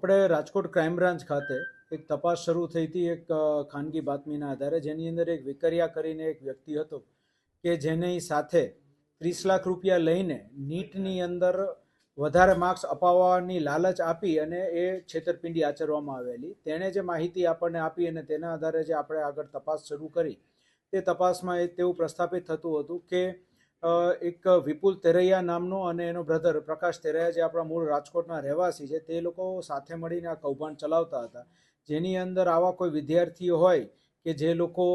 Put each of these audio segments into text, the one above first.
આપણે Rajkot crime branch ખાતે એક તપાસ શરૂ થઈ હતી એક ખાનગી બાતમીના આધારે, જેની અંદર એક વિકરિયા કરીને એક વ્યક્તિ હતો કે જેની સાથે 30 લાખ રૂપિયા લઈને નીટની અંદર વધારે માર્ક્સ અપાવવાની લાલચ આપી અને એ છેતરપિંડી આચરવામાં આવેલી. તેણે જે માહિતી આપણને આપી અને તેના આધારે જે આપણે આગળ તપાસ શરૂ કરી, તે તપાસમાં તેવું પ્રસ્થાપિત થતું હતું કે એક વિપુલ તેરૈયા નામનો અને એનો બ્રધર પ્રકાશ તેરૈયા, જે આપણા મૂળ રાજકોટના રહેવાસી છે, તે લોકો સાથે મળીને આ કૌભાંડ ચલાવતા હતા. જેની અંદર આવા કોઈ વિદ્યાર્થીઓ હોય કે જે લોકો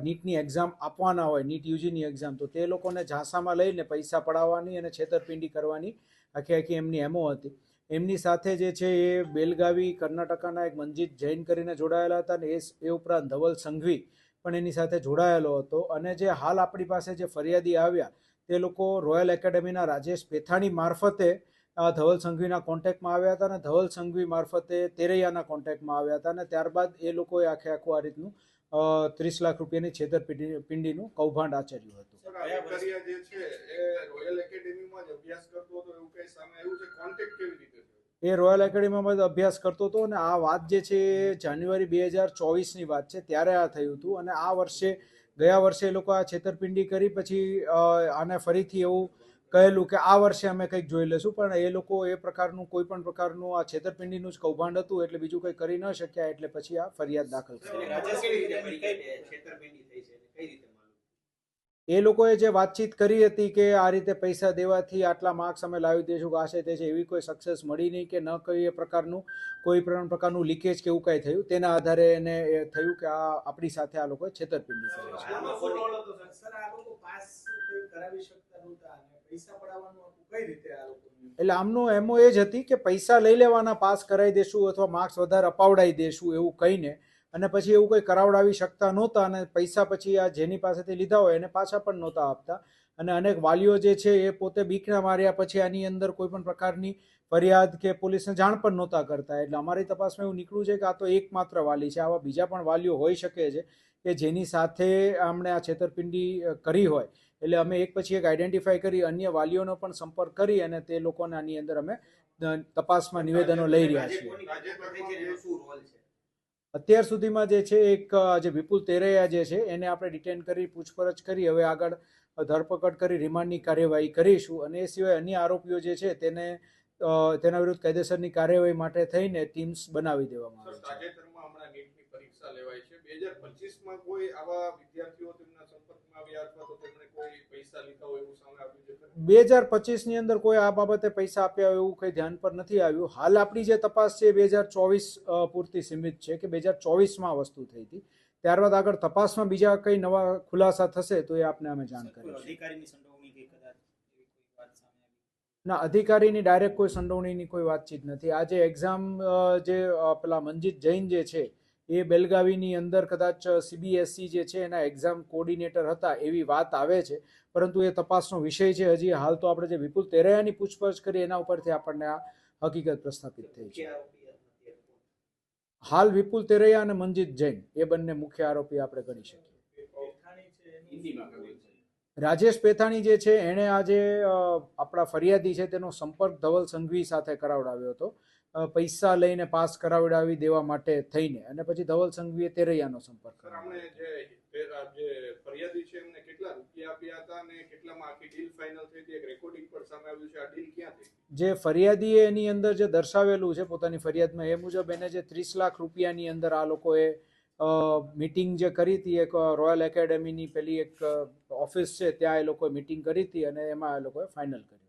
નીટની એક્ઝામ આપવાના હોય, નીટ યુજીની એક્ઝામ, તો તે લોકોને ઝાંસામાં લઈને પૈસા પડાવવાની અને છેતરપિંડી કરવાની આખી એમની એમો હતી. એમની સાથે જે છે એ બેલગાવી કર્ણાટકાના એક મંજીત જૈન કરીને જોડાયેલા હતા અને એ ઉપરાંત ધવલ સંઘવી પણ એની સાથે જોડાયેલો હતો. અને જે હાલ આપણી પાસે જે ફરિયાદી આવ્યા, તે લોકો રોયલ એકેડેમીના રાજેશ પેથાણી મારફતે ધવલ સંઘવીના કોન્ટેક્ટમાં આવ્યા હતા અને ધવલ સંઘવી મારફતે તેરૈયાના કોન્ટેક્ટમાં આવ્યા હતા અને ત્યારબાદ એ લોકોએ આખું આ રીતનું 30 લાખ રૂપિયાની છેતરપિંડીનું કૌભાંડ આચર્યું હતું. એ રોયલ એકેડેમીમાં અભ્યાસ કરતો હતો અને આ વાત જે છે એ જાન્યુઆરી 2024ની વાત છે, ત્યારે આ થયું હતું. અને ગયા વર્ષે એ લોકો આ છેતરપિંડી કરી, પછી આને ફરીથી એવું કહેલું કે આ વર્ષે અમે કંઈક જોઈ લેશું, પણ એ લોકો એ પ્રકારનું કોઈ પણ પ્રકારનું આ છેતરપિંડીનું જ કૌભાંડ હતું એટલે બીજું કંઈ કરી ન શક્યા, એટલે પછી આ ફરિયાદ દાખલ કરી. એ લોકોએ જે વાતચીત કરી હતી કે આ રીતે પૈસા દેવાથી આટલા માર્ક્સ અમે લાવી દઈશું, આ છે તે છે, એવી કોઈ સક્સેસ મળી નહીં કે ન કોઈ એ પ્રકારનું કોઈ પણ પ્રકારનું લીકેજ કે એવું કાંઈ થયું. તેના આધારે એને એ થયું કે આ આપણી સાથે આ લોકોએ છેતરપિંડી કરી છે. એટલે આમનો એમો એ જ હતી કે પૈસા લઈ લેવાના, પાસ કરાવી દેશું અથવા માર્ક્સ વધારે અપાવડાવી દેશું એવું કહીને, અને પછી એવું કંઈ કરાવડાવી શકતા નહોતા અને પૈસા પછી આ જેની પાસેથી લીધા હોય એને પાછા પણ નહોતા આપતા. અને અનેક વાલીઓ જે છે એ પોતે બીકના માર્યા પછી આની અંદર કોઈ પણ પ્રકારની ફરિયાદ કે પોલીસને જાણ પણ નહોતા કરતા. એટલે અમારી તપાસમાં એવું નીકળ્યું છે કે આ તો એકમાત્ર વાલી છે. આવા બીજા પણ વાલીઓ હોઈ શકે છે કે જેની સાથે આમણે આ છેતરપિંડી કરી હોય. એટલે અમે એક પછી એક આઈડેન્ટિફાઈ કરી અન્ય વાલીઓનો પણ સંપર્ક કરી અને તે લોકોને આની અંદર અમે તપાસમાં નિવેદનો લઈ રહ્યા છીએ. અત્યાર સુધીમાં જે છે એક જે વિપુલ તેરૈયા જે છે એને આપણે ડિટેન કરી પૂછપરછ કરી હવે આગળ ધરપકડ કરી રિમાન્ડની કાર્યવાહી કરીશું. અને એ સિવાય અન્ય આરોપીઓ જે છે તેના વિરુદ્ધ કાયદેસરની કાર્યવાહી માટે થઈને ટીમ્સ બનાવી દેવામાં આવે છે. તાજેતરમાં હમણાં નીટની પરીક્ષા લેવાય છે. 2025માં કોઈ આવા વિદ્યાર્થીઓ તેમના સંપર્કમાં આવ્યા અથવા તો તેમણે કોઈ પૈસા લીધા હોય એવું સામે આવ્યું છે? 2025ની અંદર કોઈ આ બાબતે પૈસા આપ્યા એવું કંઈ ધ્યાન પર નથી આવ્યું. હાલ આપણી જે તપાસ છે 2024 પૂરતી સીમિત છે કે 2024માં વસ્તુ થઈ હતી. ત્યારબાદ આગળ તપાસમાં બીજા કઈ નવા ખુલાસા થશે તો એ આપને અમે જાણ કરીશું. ના, અધિકારીની ડાયરેક્ટ કોઈ સંડોવણીની કોઈ વાતચીત નથી. આ જે એક્ઝામ જે પેલા મંજીત જૈન જે છે એ બેલગાવીની અંદર કદાચ CBSE જે છે એના એક્ઝામ કોર્ડિનેટર હતા એવી વાત આવે છે, પરંતુ એ તપાસનો વિષય છે. હજી હાલ તો આપણે જે વિપુલ તેરૈયાની પૂછપરછ કરી એના ઉપરથી આપણને આ હકીકત પ્રસ્થાપિત થઈ છે. હાલ વિપુલ તેરૈયા અને મંજીત જૈન એ બંને મુખ્ય આરોપી આપણે ગણી શકીએ. રાજેશ પેથાણી જે છે એણે આજે આપણા ફરિયાદી છે તેનો સંપર્ક ધવલ સંઘવી સાથે કરાવડાવ્યો હતો, પૈસા લઈને પાસ કરાવડાવી દેવા માટે થઈને, અને પછી ધવલ સંઘવીએ તેરૈયાનો સંપર્ક કર્યો. ફરિયાદી છે એમને કેટલા રૂપિયા આપ્યા હતા અને કેટલામાં આખી ડીલ ફાઇનલ થઈ હતી? એક રેકોર્ડિંગ પર સામે આવ્યું છે. આ ડીલ ક્યાં થઈ? જે ફરિયાદીએ એની અંદર જે દર્શાવેલું છે પોતાની ફરિયાદમાં એ મુજબ એને જે 30 લાખ રૂપિયાની અંદર આ લોકોએ મીટિંગ જે કરી હતી, એક રોયલ એકેડેમીની પેલી એક ઓફિસ છે ત્યાં એ લોકોએ મીટિંગ કરી હતી અને એમાં એ લોકોએ ફાઇનલ કરી.